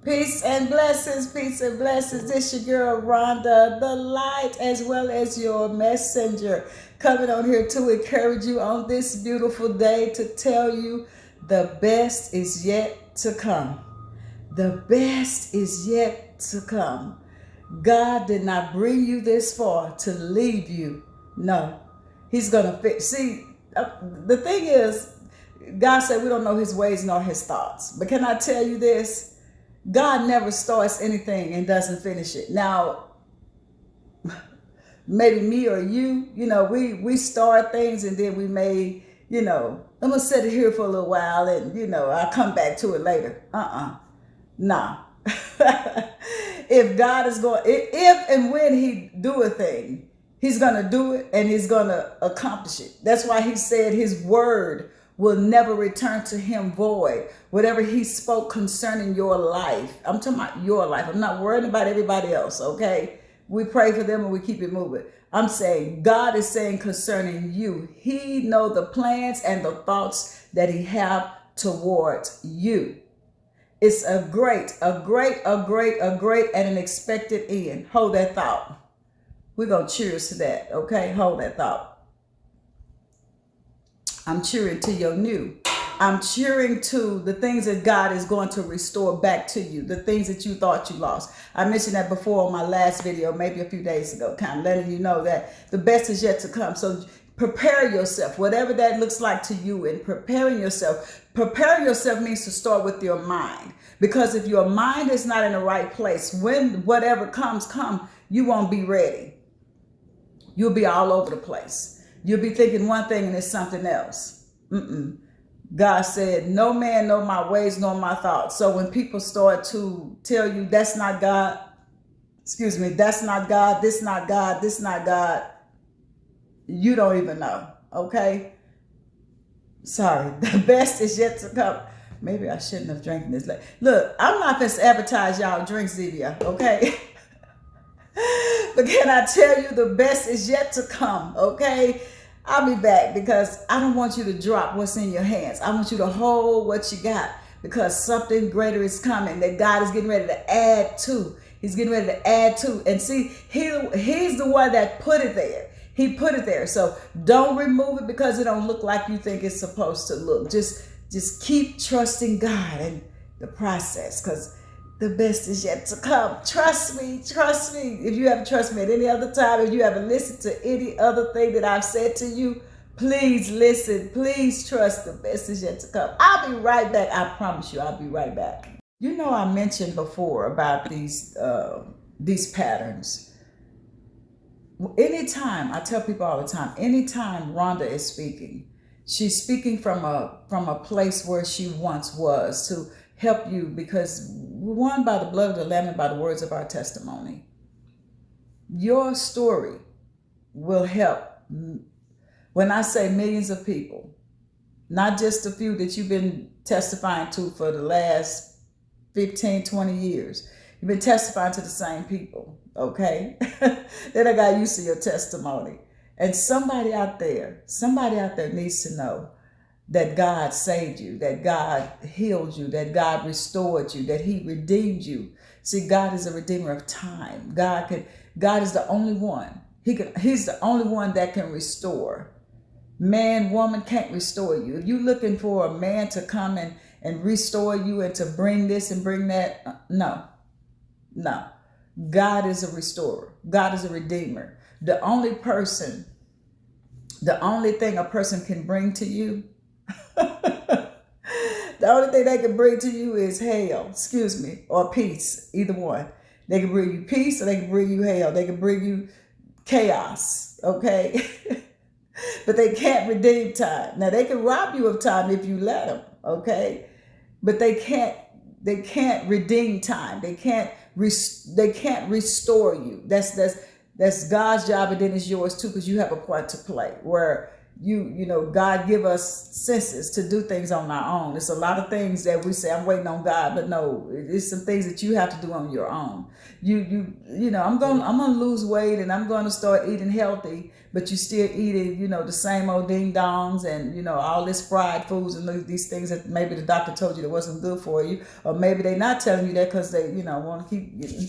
Peace and blessings, peace and blessings. This your girl Rhonda, the light as well as your messenger, coming on here to encourage you on this beautiful day, to tell you the best is yet to come. The best is yet to come. God did not bring you this far to leave you. No, he's going to fix. See, the thing is, God said we don't know his ways nor his thoughts. But can I tell you this? God never starts anything and doesn't finish it. Now, maybe me or you, we start things and then we may, I'm going to set it here for a little while and, I'll come back to it later. Nah. If God is going, if and when he do a thing, he's going to do it and he's going to accomplish it. That's why he said his word will never return to him void. Whatever he spoke concerning your life, I'm talking about your life. I'm not worrying about everybody else, okay? We pray for them and we keep it moving. I'm saying God is saying concerning you, he knows the plans and the thoughts that he have towards you. It's a great and an expected end. Hold that thought. We're going to cheers to that, okay? Hold that thought. I'm cheering to your new. I'm cheering to the things that God is going to restore back to you, the things that you thought you lost. I mentioned that before on my last video, maybe a few days ago, kind of letting you know that the best is yet to come. So prepare yourself, whatever that looks like to you, and preparing yourself. Preparing yourself means to start with your mind. Because if your mind is not in the right place, when whatever comes, you won't be ready. You'll be all over the place. You'll be thinking one thing and it's something else. God said, no man know my ways nor my thoughts. So when people start to tell you that's not God, that's not God, this not God, this not God, you don't even know, okay? Sorry, the best is yet to come. Maybe I shouldn't have drank this. Look, I'm not going to advertise y'all drinks Zevia, okay? But can I tell you the best is yet to come, okay? I'll be back because I don't want you to drop what's in your hands. I want you to hold what you got because something greater is coming that God is getting ready to add to. He's getting ready to add to. And see, he's the one that put it there. He put it there. So don't remove it because it don't look like you think it's supposed to look. Just keep trusting God and the process because the best is yet to come. Trust me. If you haven't trusted me at any other time, if you haven't listened to any other thing that I've said to you, please listen. Please trust the best is yet to come. I'll be right back. I promise you, I'll be right back. I mentioned before about these patterns. Anytime, I tell people all the time, anytime Rhonda is speaking, she's speaking from a place where she once was to help you because we're won by the blood of the Lamb and by the words of our testimony. Your story will help. When I say millions of people, not just a few that you've been testifying to for the last 15, 20 years. You've been testifying to the same people, okay? Then I got used to your testimony. And somebody out there needs to know that God saved you, that God healed you, that God restored you, that he redeemed you. See, God is a redeemer of time. God is the only one. He's the only one that can restore. Man, woman can't restore you. If you're looking for a man to come and restore you and to bring this and bring that, no. God is a restorer. God is a redeemer. The only thing a person can bring to you, the only thing they can bring to you is hell, or peace, either one. They can bring you peace or they can bring you hell. They can bring you chaos, okay? But they can't redeem time. Now, they can rob you of time if you let them, okay? But they can't redeem time. They can't restore you. That's God's job, and then it's yours too, because you have a part to play where God give us senses to do things on our own. It's a lot of things that we say, I'm waiting on God, but no, it's some things that you have to do on your own. I'm going to lose weight and I'm going to start eating healthy, but you still eating, you know, the same old ding dongs and, you know, all this fried foods and these things that maybe the doctor told you that wasn't good for you, or maybe they're not telling you that because they, you know, want to keep getting.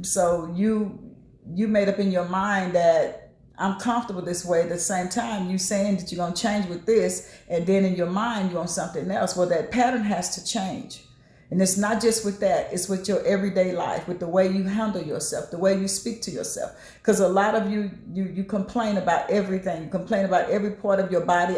So you made up in your mind that I'm comfortable this way. At the same time, you saying that you're going to change with this, and then in your mind you want something else. Well, that pattern has to change. And it's not just with that, it's with your everyday life, with the way you handle yourself, the way you speak to yourself. Because a lot of you complain about everything. You complain about every part of your body,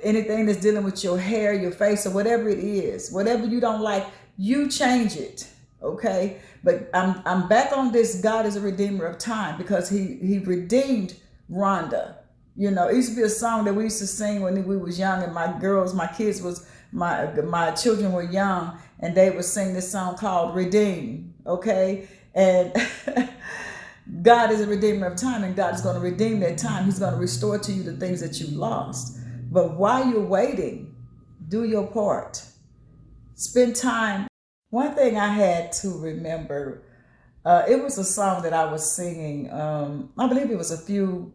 anything that's dealing with your hair, your face, or whatever it is. Whatever you don't like, you change it. Okay, but I'm back on this. God is a redeemer of time, because he redeemed Rhonda. You know, it used to be a song that we used to sing when we was young, and my children were young, and they would sing this song called Redeem. Okay, and God is a redeemer of time, and God is going to redeem that time. He's going to restore to you the things that you lost. But while you're waiting, do your part. Spend time. One thing I had to remember, it was a song that I was singing, I believe it was a few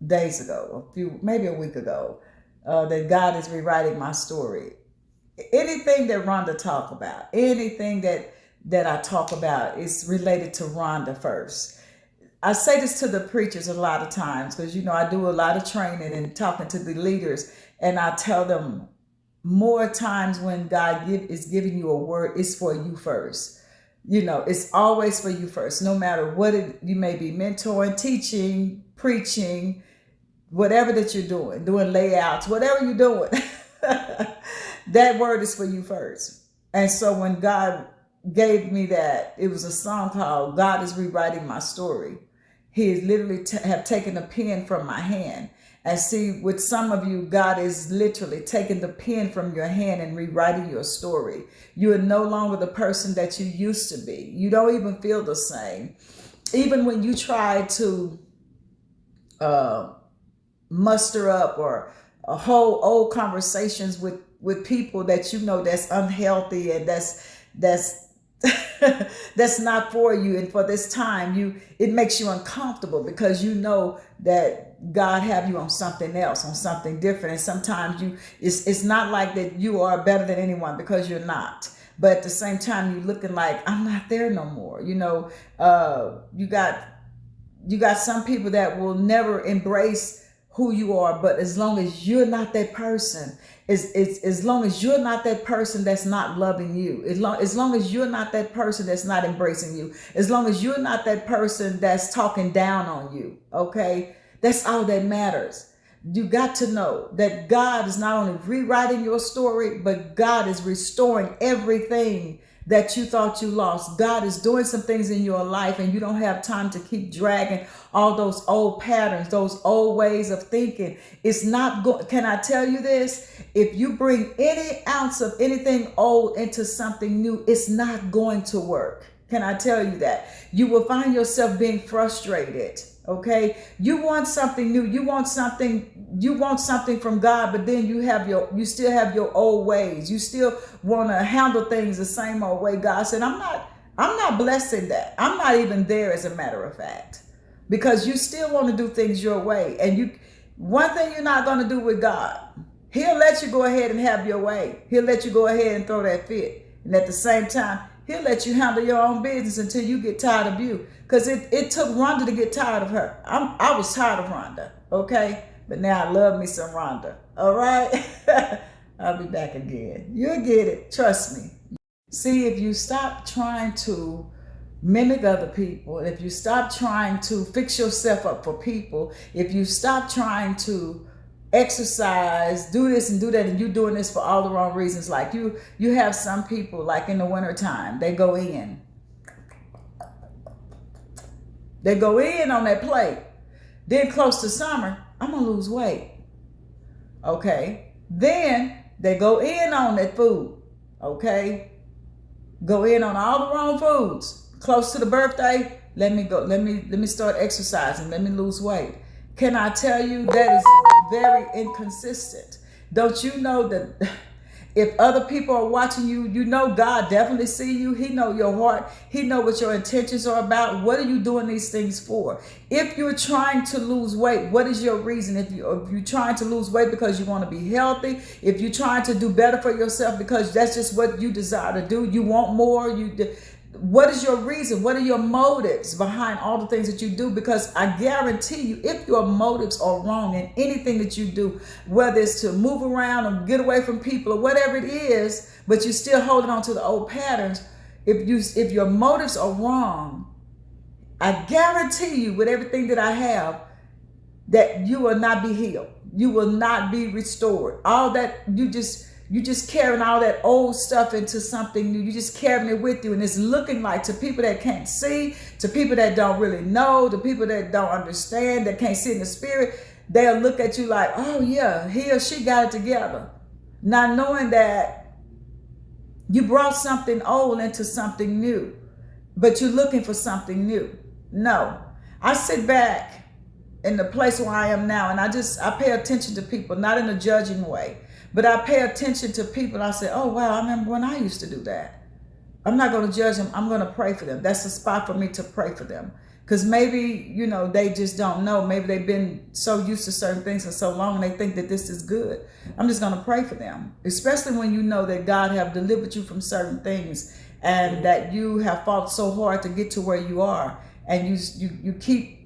days ago, maybe a week ago, that God is rewriting my story. Anything that Rhonda talk about, anything that I talk about is related to Rhonda first. I say this to the preachers a lot of times, because, you know, I do a lot of training and talking to the leaders, and I tell them, more times when God is giving you a word, it's for you first. You know, it's always for you first, no matter what you may be mentoring, teaching, preaching, whatever that you're doing layouts, whatever you're doing, that word is for you first. And so when God gave me that, it was a song called God is Rewriting My Story. He has literally have taken a pen from my hand. And see, with some of you, God is literally taking the pen from your hand and rewriting your story. You are no longer the person that you used to be. You don't even feel the same. Even when you try to muster up or hold old conversations with people that you know that's unhealthy and that's that's not for you, and for this time it makes you uncomfortable, because you know that God have you on something else, on something different. And sometimes it's not like that you are better than anyone, because you're not. But at the same time, you're looking like, I'm not there no more. You know, you got some people that will never embrace who you are, but as long as you're not that person, as long as you're not that person that's not loving you, as long as you're not that person that's not embracing you, as long as you're not that person that's talking down on you, okay? That's all that matters. You got to know that God is not only rewriting your story, but God is restoring everything that you thought you lost. God is doing some things in your life, and you don't have time to keep dragging all those old patterns, those old ways of thinking. It's not good. Can I tell you this? If you bring any ounce of anything old into something new, it's not going to work. Can I tell you that? You will find yourself being frustrated. Okay, you want something new, you want something from God, but then you still have your old ways. You still want to handle things the same old way. God said, I'm not blessing that. I'm not even there, as a matter of fact, because you still want to do things your way. And one thing you're not going to do with God, He'll let you go ahead and have your way. He'll let you go ahead and throw that fit. And at the same time, He'll let you handle your own business until you get tired of you. Because it took Rhonda to get tired of her. I was tired of Rhonda, okay? But now I love me some Rhonda, all right? I'll be back again. You'll get it. Trust me. See, if you stop trying to mimic other people, if you stop trying to fix yourself up for people, if you stop trying to exercise, do this and do that, and you're doing this for all the wrong reasons. Like you have some people, like in the wintertime, they go in on that plate. Then close to summer, I'm gonna lose weight. Okay. Then they go in on that food. Okay. Go in on all the wrong foods. Close to the birthday, let me start exercising. Let me lose weight. Can I tell you that is very inconsistent? Don't you know that If other people are watching you, you know God definitely see you. He know your heart. He know what your intentions are about. What are you doing these things for? If you're trying to lose weight, what is your reason? If you're trying to lose weight because you want to be healthy, if you're trying to do better for yourself because that's just what you desire to do, you want more, what is your reason? What are your motives behind all the things that you do? Because I guarantee you, if your motives are wrong in anything that you do, whether it's to move around or get away from people or whatever it is, but you're still holding on to the old patterns, if your motives are wrong, I guarantee you with everything that I have, that you will not be healed. You will not be restored. All that, you just carrying all that old stuff into something new. You just carrying it with you. And it's looking like, to people that can't see, to people that don't really know, to people that don't understand, that can't see in the spirit, they'll look at you like, oh yeah, he or she got it together. Not knowing that you brought something old into something new, but you're looking for something new. No, I sit back in the place where I am now, and I pay attention to people, not in a judging way, but I pay attention to people. I say, oh, wow, I remember when I used to do that. I'm not going to judge them. I'm going to pray for them. That's a spot for me to pray for them. Because maybe, they just don't know. Maybe they've been so used to certain things for so long, and they think that this is good. I'm just going to pray for them, especially when you know that God have delivered you from certain things and that you have fought so hard to get to where you are. And you keep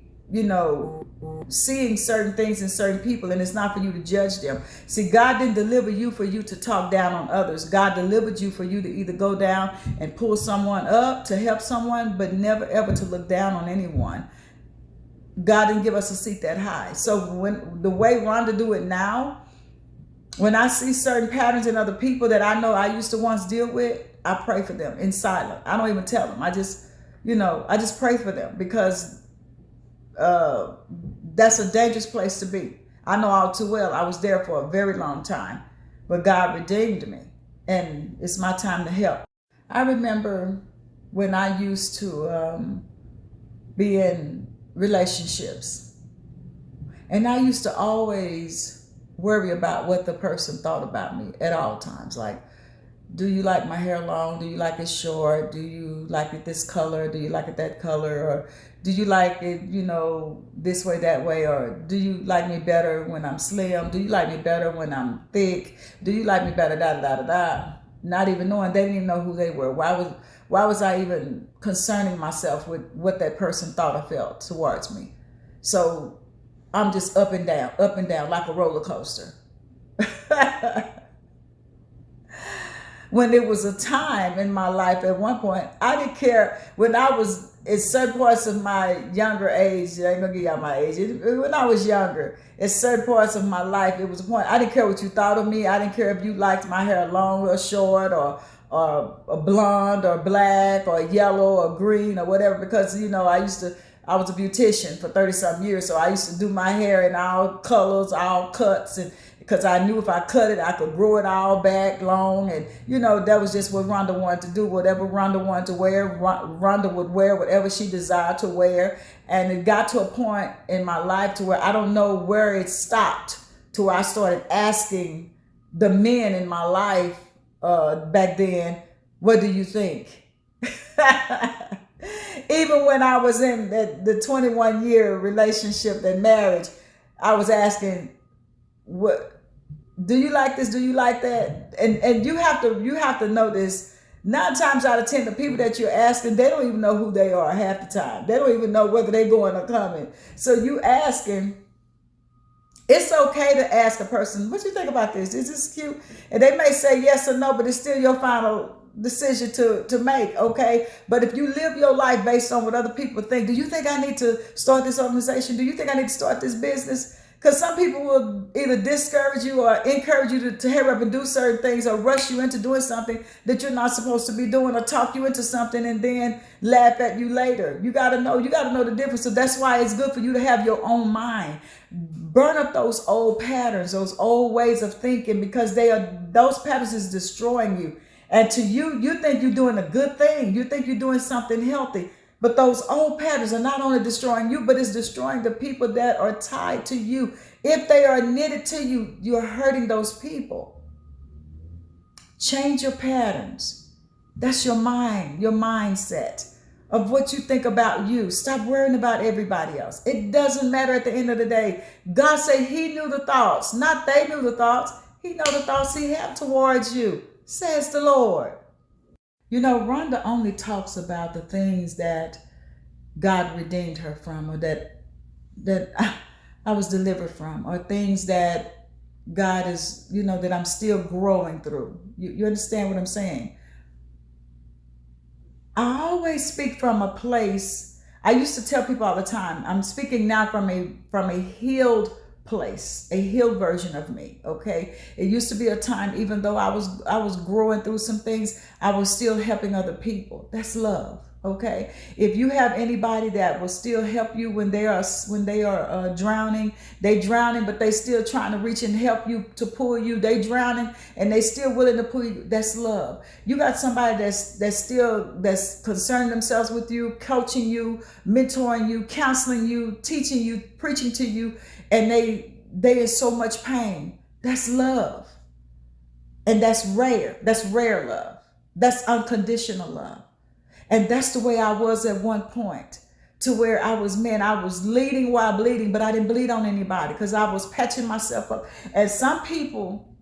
seeing certain things in certain people, and it's not for you to judge them. See, God didn't deliver you for you to talk down on others. God delivered you for you to either go down and pull someone up, to help someone, but never ever to look down on anyone. God didn't give us a seat that high. So when the way Rhonda do it now, when I see certain patterns in other people that I know I used to once deal with, I pray for them in silence. I don't even tell them. I just pray for them, because that's a dangerous place to be. I know all too well. I was there for a very long time, but God redeemed me, and it's my time to help. I remember when I used to be in relationships, and I used to always worry about what the person thought about me at all times. Like, do you like my hair long? Do you like it short? Do you like it this color? Do you like it that color? Or do you like it, this way, that way? Or do you like me better when I'm slim? Do you like me better when I'm thick? Do you like me better, da, da, da, da? Not even knowing, they didn't even know who they were. Why was I even concerning myself with what that person thought or felt towards me? So I'm just up and down, like a roller coaster. When there was a time in my life, at one point, I didn't care. When I was in certain parts of my younger age, I ain't gonna give y'all my age. When I was younger, in certain parts of my life, it was a point. I didn't care what you thought of me. I didn't care if you liked my hair long or short, or blonde or black or yellow or green or whatever. Because I was a beautician for 30-something years, so I used to do my hair in all colors, all cuts, and because I knew if I cut it, I could grow it all back long. And, that was just what Rhonda wanted to do. Whatever Rhonda wanted to wear, Rhonda would wear whatever she desired to wear. And it got to a point in my life to where I don't know where it stopped, to where I started asking the men in my life back then, what do you think? Even when I was in the 21-year relationship and marriage, I was asking, what do you like this? Do you like that? And you have to know this. 9 times out of 10, the people that you're asking, they don't even know who they are half the time. They don't even know whether they're going or coming. So you asking, it's okay to ask a person, what you think about this? Is this cute? And they may say yes or no, but it's still your final decision to make, okay? But if you live your life based on what other people think, do you think I need to start this organization? Do you think I need to start this business? Because some people will either discourage you or encourage you to hurry up and do certain things, or rush you into doing something that you're not supposed to be doing, or talk you into something and then laugh at you later. You got to know the difference. So that's why it's good for you to have your own mind. Burn up those old patterns, those old ways of thinking, because those patterns is destroying you. And to you, you think you're doing a good thing. You think you're doing something healthy. But those old patterns are not only destroying you, but it's destroying the people that are tied to you. If they are knitted to you, you're hurting those people. Change your patterns. That's your mind, your mindset of what you think about you. Stop worrying about everybody else. It doesn't matter at the end of the day. God said he knew the thoughts, not they knew the thoughts. He know the thoughts he have towards you, says the Lord. You know, Rhonda only talks about the things that God redeemed her from, or that I was delivered from, or things that God is, you know, that I'm still growing through. You understand what I'm saying? I always speak from a place. I used to tell people all the time, I'm speaking now from a healed place, a healed version of me. Okay. It used to be a time, even though I was growing through some things, I was still helping other people. That's love. Okay. If you have anybody that will still help you when they are drowning, they drowning, but they still trying to reach and help you to pull you. They drowning and they still willing to pull you. That's love. You got somebody that's concerning themselves with you, coaching you, mentoring you, counseling you, teaching you, preaching to you, and they in so much pain. That's love. And that's rare. That's rare love. That's unconditional love. And that's the way I was at one point, to where I was leading while bleeding, but I didn't bleed on anybody because I was patching myself up. And some people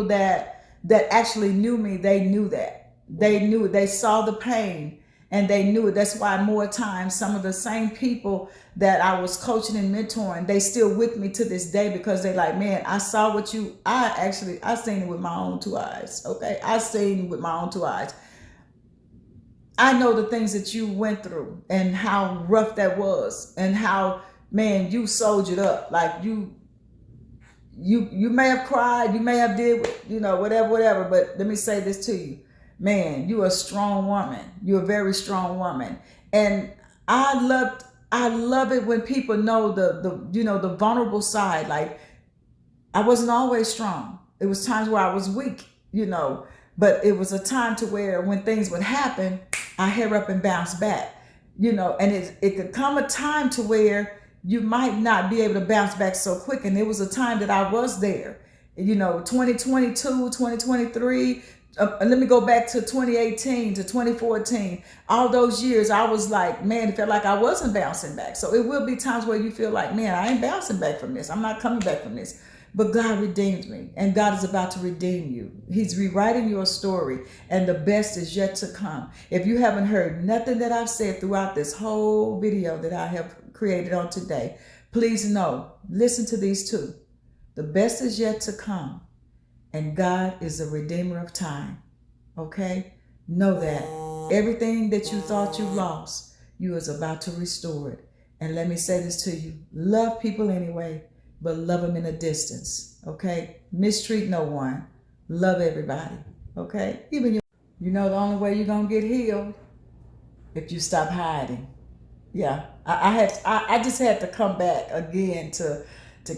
that actually knew me, they knew that. They knew it. They saw the pain and they knew it. That's why more times some of the same people that I was coaching and mentoring, they still with me to this day, because they like, man, I saw I seen it with my own two eyes. Okay. I seen it with my own two eyes. I know the things that you went through and how rough that was, and how, man, you soldiered up. Like you may have cried, you may have did, you know, whatever. But let me say this to you, man, you're a strong woman. You're a very strong woman. And I love it when people know the vulnerable side. Like, I wasn't always strong. It was times where I was weak, you know, but it was a time to where when things would happen, I hair up and bounce back, you know, and it could come a time to where you might not be able to bounce back so quick. And there was a time that I was there, you know, 2022, 2023. Let me go back to 2018 to 2014. All those years, I was like, man, it felt like I wasn't bouncing back. So it will be times where you feel like, man, I ain't bouncing back from this. I'm not coming back from this. But God redeemed me, and God is about to redeem you. He's rewriting your story, and the best is yet to come. If you haven't heard nothing that I've said throughout this whole video that I have created on today, please know, listen to these two. The best is yet to come, and God is a redeemer of time. Okay? Know that. Everything that you thought you lost, you is about to restore it. And let me say this to you. Love people anyway, but love them in a distance, okay? Mistreat no one. Love everybody, okay? Even you know the only way you're going to get healed, if you stop hiding. Yeah, I just had to come back again to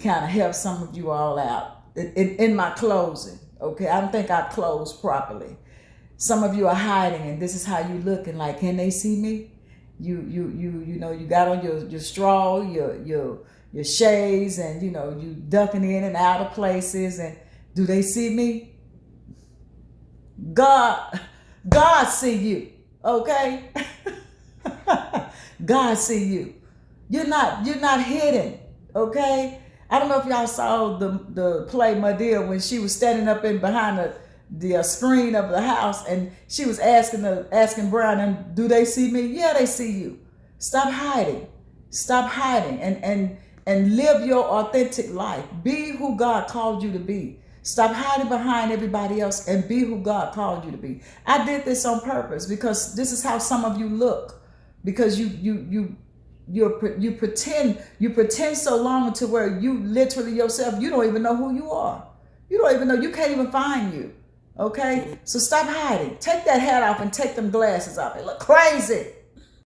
kind of help some of you all out in my closing, okay? I don't think I closed properly. Some of you are hiding, and this is how you looking, like, can they see me? You know, you got on your straw, your shades, and you know, you ducking in and out of places, and do they see me? God see you, okay? God see you. You're not hidden, okay? I don't know if y'all saw the play Madea, when she was standing up in behind the screen of the house, and she was asking Brown, and do they see me? Yeah, they see you. Stop hiding. Stop hiding and live your authentic life. Be who God called you to be. Stop hiding behind everybody else and be who God called you to be. I did this on purpose, because this is how some of you look, because you pretend so long to where you literally yourself, you don't even know who you are. You don't even know, you can't even find you. Okay? So stop hiding. Take that hat off and take them glasses off. It look crazy.